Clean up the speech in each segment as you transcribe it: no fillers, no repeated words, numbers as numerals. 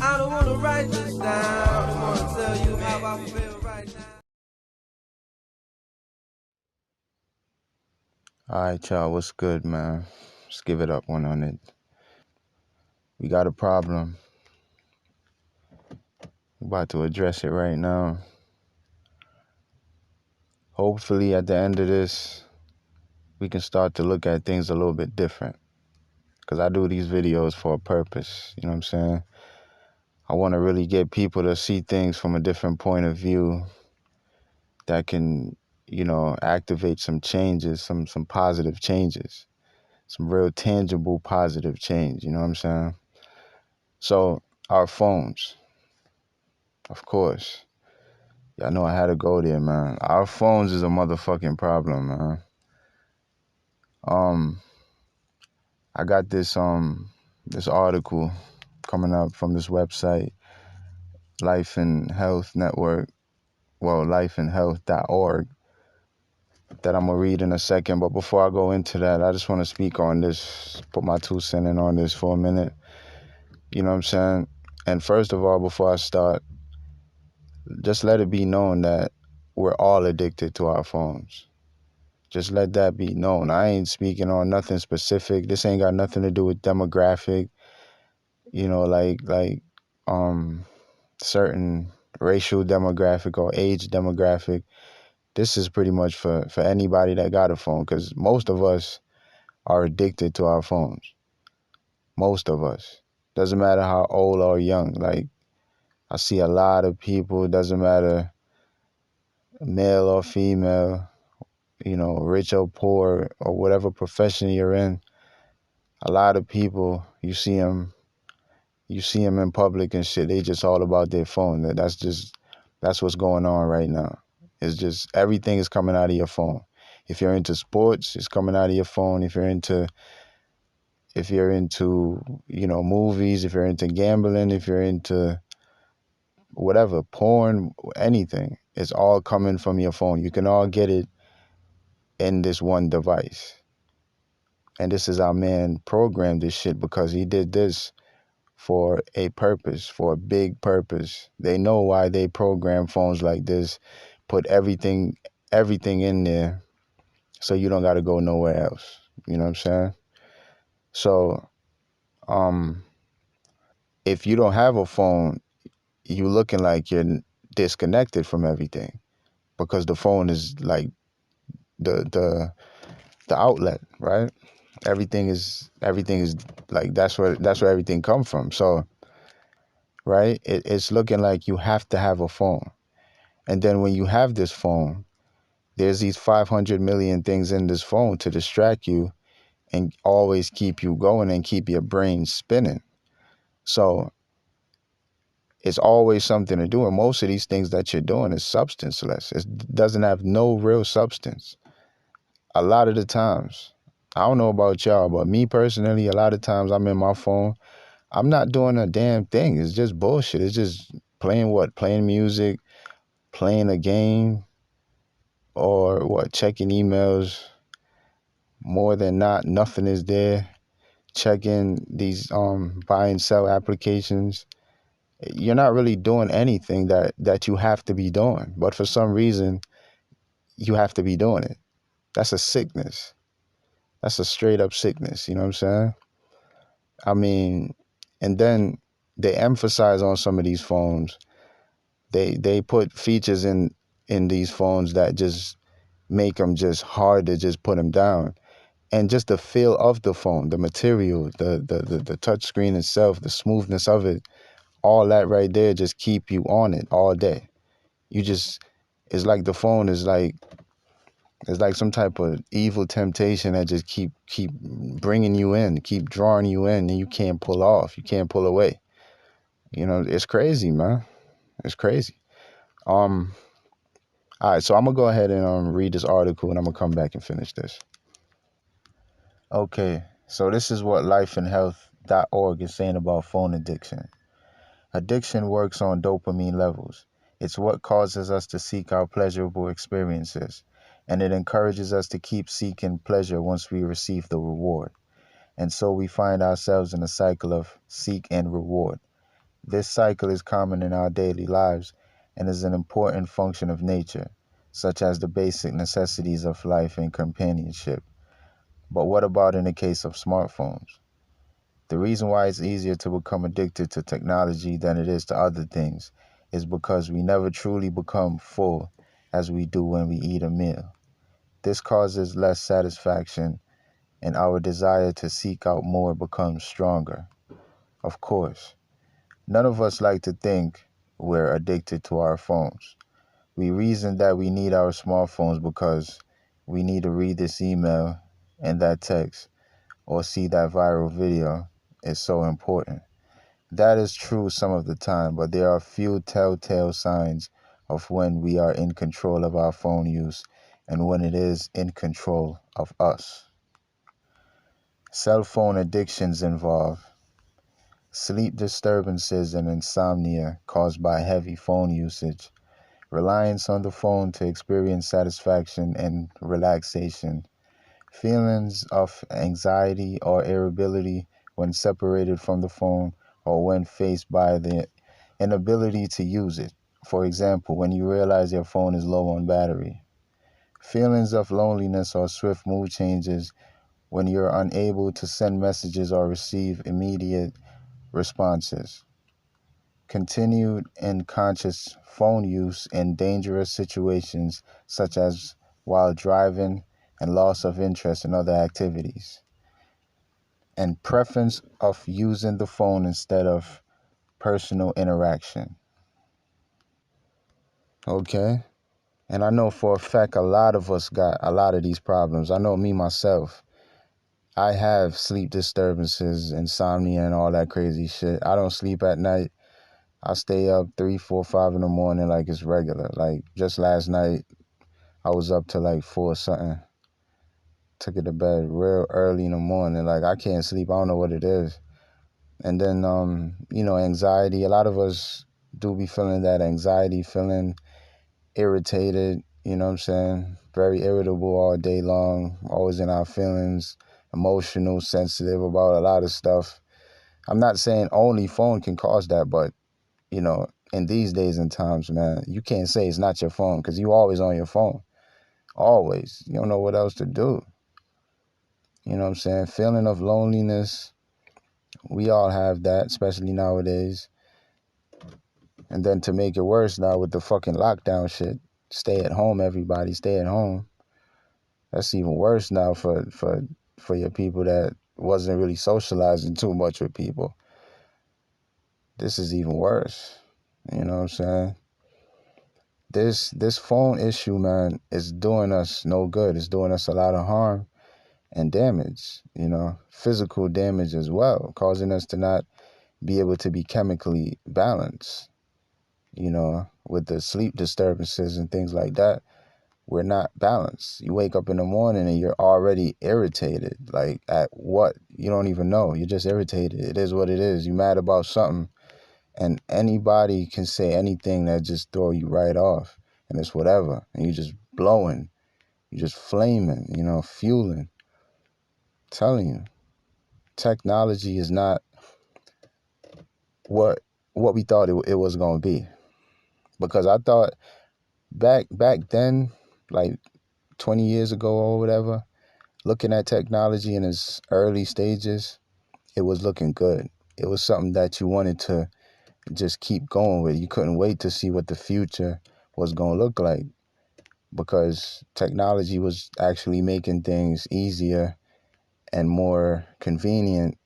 I don't wanna write this down. I wanna tell you how I feel right now. Alright, y'all, what's good, man? Let's give it up one on it. We got a problem. We're about to address it right now. Hopefully, at the end of this, we can start to look at things a little bit different. Because I do these videos for a purpose, you know what I'm saying? I want to really get people to see things from a different point of view that can, activate some changes, some positive changes, some real tangible positive change, you know what I'm saying? So, our phones, of course. Y'all know I had to go there, man. Our phones is a motherfucking problem, man. I got this article coming up from this website, Life and Health Network, lifeandhealth.org, that I'm gonna read in a second. But before I go into that, I just want to speak on this, put my 2 cents in on this for a minute. You know what I'm saying? And first of all, before I start, just let it be known that we're all addicted to our phones. Just let that be known. I ain't speaking on nothing specific. This ain't got nothing to do with demographic, like certain racial demographic or age demographic. This is pretty much for anybody that got a phone, because most of us are addicted to our phones. Most of us. Doesn't matter how old or young. Like, I see a lot of people, doesn't matter male or female, rich or poor or whatever profession you're in. A lot of people, you see them in public and shit. They just all about their phone. That's what's going on right now. It's just everything is coming out of your phone. If you're into sports, it's coming out of your phone. If you're into movies, if you're into gambling, if you're into whatever, porn, anything, it's all coming from your phone. You can all get it in this one device. And this is our man programmed this shit because he did this for a purpose, for a big purpose. They know why they program phones like this, put everything in there so you don't got to go nowhere else. You know what I'm saying? So, if you don't have a phone, you looking like you're disconnected from everything, because the phone is like the outlet, right? Everything is like that's where everything come from. So, right, it's looking like you have to have a phone. And then when you have this phone, there's these 500 million things in this phone to distract you and always keep you going and keep your brain spinning. So it's always something to do. And most of these things that you're doing is substanceless. It doesn't have no real substance. A lot of the times, I don't know about y'all, but me personally, a lot of times I'm in my phone. I'm not doing a damn thing. It's just bullshit. It's just playing music, playing a game, or checking emails. More than not, nothing is there. Checking these buy and sell applications. You're not really doing anything that you have to be doing, but for some reason you have to be doing it. That's a sickness. That's a straight up sickness. You know what I'm saying? I mean, and then they emphasize on some of these phones. They put features in these phones that just make them just hard to just put them down. And just the feel of the phone, the material, the touch screen itself, the smoothness of it, all that right there just keep you on it all day. It's like the phone is like, it's like some type of evil temptation that just keep bringing you in, keep drawing you in, and you can't pull off, you can't pull away. It's crazy, man. It's crazy. All right, so I'm gonna go ahead and read this article, and I'm gonna come back and finish this. Okay, so this is what lifeandhealth.org is saying about phone addiction. Addiction works on dopamine levels. It's what causes us to seek out pleasurable experiences, and it encourages us to keep seeking pleasure once we receive the reward. And so we find ourselves in a cycle of seek and reward. This cycle is common in our daily lives and is an important function of nature, such as the basic necessities of life and companionship. But what about in the case of smartphones? The reason why it's easier to become addicted to technology than it is to other things is because we never truly become full as we do when we eat a meal. This causes less satisfaction, and our desire to seek out more becomes stronger. Of course, none of us like to think we're addicted to our phones. We reason that we need our smartphones because we need to read this email and that text or see that viral video is so important. That is true some of the time, but there are few telltale signs of when we are in control of our phone use and when it is in control of us. Cell phone addictions involve sleep disturbances and insomnia caused by heavy phone usage, reliance on the phone to experience satisfaction and relaxation, feelings of anxiety or irritability when separated from the phone or when faced by the inability to use it. For example, when you realize your phone is low on battery. Feelings of loneliness or swift mood changes when you're unable to send messages or receive immediate responses. Continued and conscious phone use in dangerous situations such as while driving and loss of interest in other activities. And preference of using the phone instead of personal interaction. Okay? And I know for a fact a lot of us got a lot of these problems. I know me myself. I have sleep disturbances, insomnia, and all that crazy shit. I don't sleep at night. I stay up 3, 4, 5 in the morning like it's regular. Like just last night, I was up to like 4 something. Took it to bed real early in the morning. Like I can't sleep. I don't know what it is. And then, anxiety. A lot of us do be feeling that anxiety, feeling irritated, you know what I'm saying? Very irritable all day long, always in our feelings, emotional, sensitive about a lot of stuff. I'm not saying only phone can cause that, but, in these days and times, man, you can't say it's not your phone because you always on your phone. Always. You don't know what else to do. You know what I'm saying? Feeling of loneliness. We all have that, especially nowadays. And then to make it worse now with the fucking lockdown shit, stay at home, everybody, stay at home. That's even worse now for your people that wasn't really socializing too much with people. This is even worse. You know what I'm saying? This phone issue, man, is doing us no good. It's doing us a lot of harm and damage, physical damage as well, causing us to not be able to be chemically balanced, with the sleep disturbances and things like that. We're not balanced. You wake up in the morning and you're already irritated. Like at what? You don't even know. You're just irritated. It is what it is. You're mad about something. And anybody can say anything that just throw you right off. And it's whatever. And you're just blowing. You're just flaming, fueling. Telling you. Technology is not what we thought it was going to be. Because I thought back then, like 20 years ago or whatever, looking at technology in its early stages, it was looking good. It was something that you wanted to just keep going with. You couldn't wait to see what the future was going to look like because technology was actually making things easier and more convenient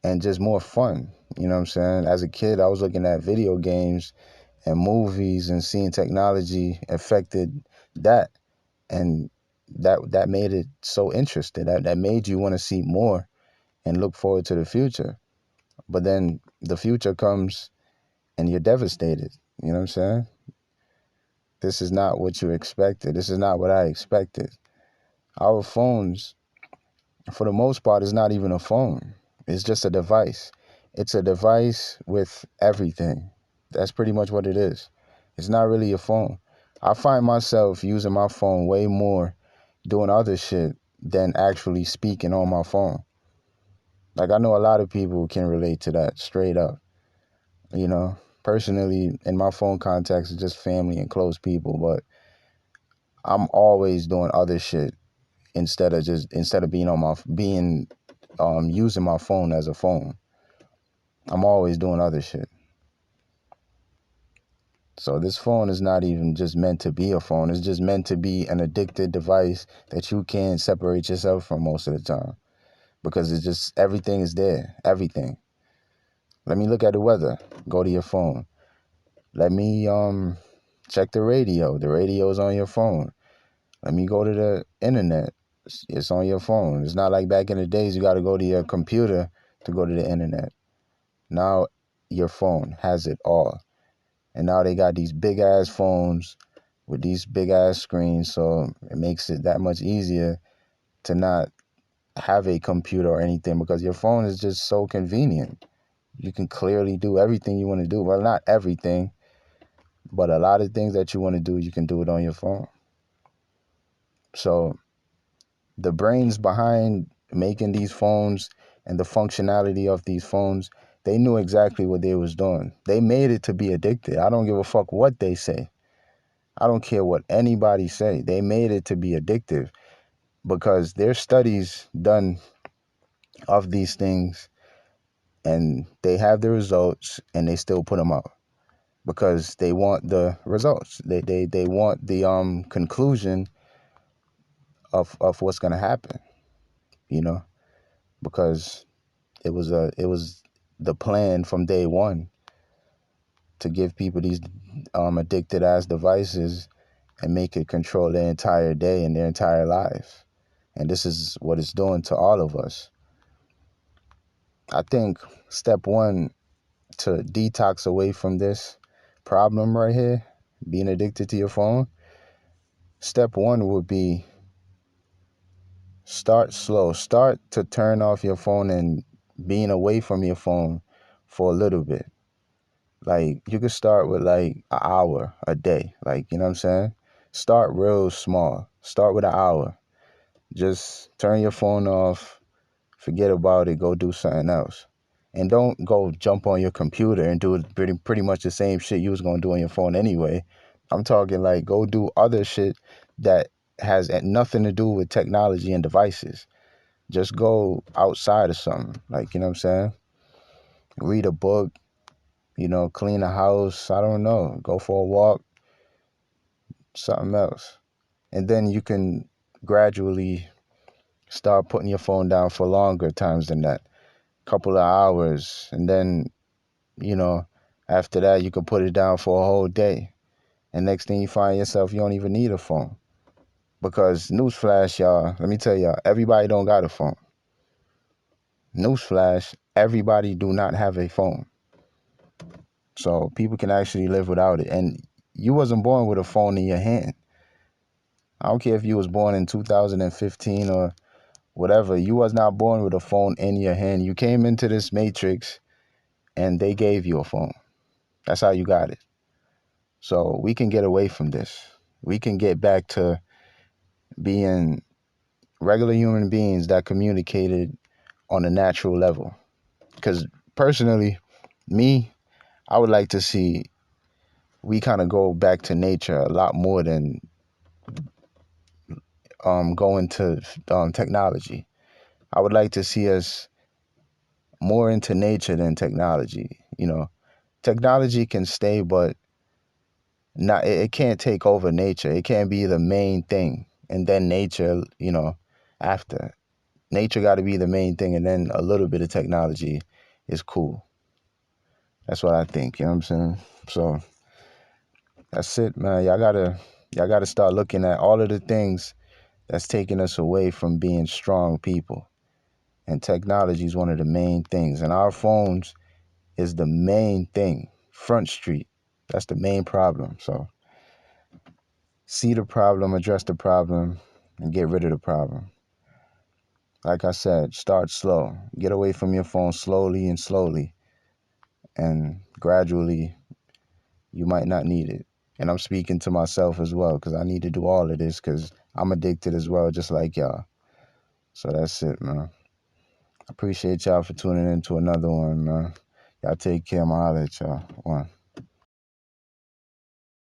and just more fun. You know what I'm saying? As a kid, I was looking at video games and movies and seeing technology affected that. And that made it so interesting. That made you want to see more and look forward to the future. But then the future comes and you're devastated. You know what I'm saying? This is not what you expected. This is not what I expected. Our phones, for the most part, is not even a phone. It's just a device. It's a device with everything. That's pretty much what it is. It's not really a phone. I find myself using my phone way more doing other shit than actually speaking on my phone. Like I know a lot of people can relate to that straight up. You know, personally, in my phone contacts, it's just family and close people, but I'm always doing other shit instead of using my phone as a phone. I'm always doing other shit. So this phone is not even just meant to be a phone. It's just meant to be an addicted device that you can't separate yourself from most of the time, because it's just everything is there. Everything. Let me look at the weather. Go to your phone. Let me check the radio. The radio's on your phone. Let me go to the internet. It's on your phone. It's not like back in the days you got to go to your computer to go to the internet. Now your phone has it all. And now they got these big ass phones with these big ass screens, so it makes it that much easier to not have a computer or anything, because your phone is just so convenient. You can clearly do everything you want to do. Well, not everything, but a lot of things that you want to do, you can do it on your phone. So the brains behind making these phones and the functionality of these phones, they knew exactly what they was doing. They made it to be addicted. I don't give a fuck what they say. I don't care what anybody say. They made it to be addictive because there's studies done of these things, and they have the results and they still put them out because they want the results. They want the conclusion of what's gonna happen, you know, because it was the plan from day one to give people these addicted ass devices and make it control their entire day and their entire life. And this is what it's doing to all of us. I think step one to detox away from this problem right here, being addicted to your phone, step one would be start slow. Start to turn off your phone and being away from your phone for a little bit. Like you could start with like an hour a day. Like, you know what I'm saying? Start real small. Start with an hour. Just turn your phone off, forget about it, go do something else. And don't go jump on your computer and do pretty much the same shit you was gonna do on your phone anyway. I'm talking like go do other shit that has nothing to do with technology and devices. Just go outside or something. Like, you know what I'm saying? Read a book, clean a house, I don't know, go for a walk, something else. And then you can gradually start putting your phone down for longer times than that. Couple of hours, and then you know after that you can put it down for a whole day, and next thing you find yourself you don't even need a phone, because newsflash, y'all, let me tell y'all, everybody don't got a phone. Newsflash, everybody do not have a phone, so people can actually live without it. And you wasn't born with a phone in your hand. I don't care if you was born in 2015 or whatever, you was not born with a phone in your hand. You came into this matrix and they gave you a phone. That's how you got it. So we can get away from this. We can get back to being regular human beings that communicated on a natural level. Because personally, me, I would like to see we kind of go back to nature a lot more than going to technology. I would like to see us more into nature than technology. Technology can stay, but not it can't take over nature. It can't be the main thing, and then nature, after. Nature got to be the main thing, and then a little bit of technology is cool. That's what I think. You know what I'm saying? So that's it, man. Y'all gotta start looking at all of the things that's taking us away from being strong people. And technology is one of the main things. And our phones is the main thing. Front Street. That's the main problem. So see the problem, address the problem, and get rid of the problem. Like I said, start slow. Get away from your phone slowly and slowly. And gradually, you might not need it. And I'm speaking to myself as well, because I need to do all of this, because I'm addicted as well, just like y'all. So that's it, man. I appreciate y'all for tuning in to another one, man. Y'all take care. I'll holler at y'all. One.